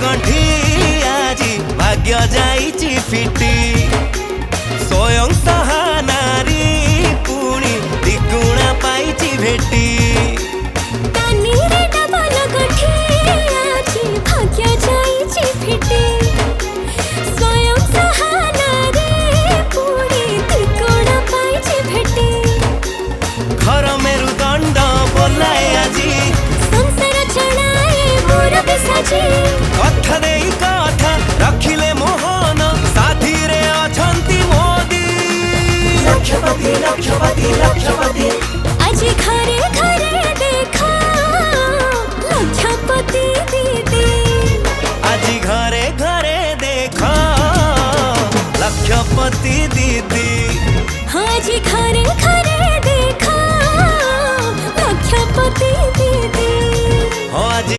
गंठी आज भाग्य जाइची फिटी स्वयं सहानारी पुणी दिगुणा पाइची भेटी भाग्य जाइची फिटी स्वयं सहानारी पुणी दिगुणा पाइची भेटी घर मेरुदंड बोलाए आजी संसार छड़ाए मोर बिसाजी कथा देई कथा रखिले मोहन साथी रे अछंती मोदी लक्षपति लक्षपति लक्षपति आज घरे घरे देखा लक्षपति दीदी आज घरे घरे देखो लक्षपति दीदी आज घर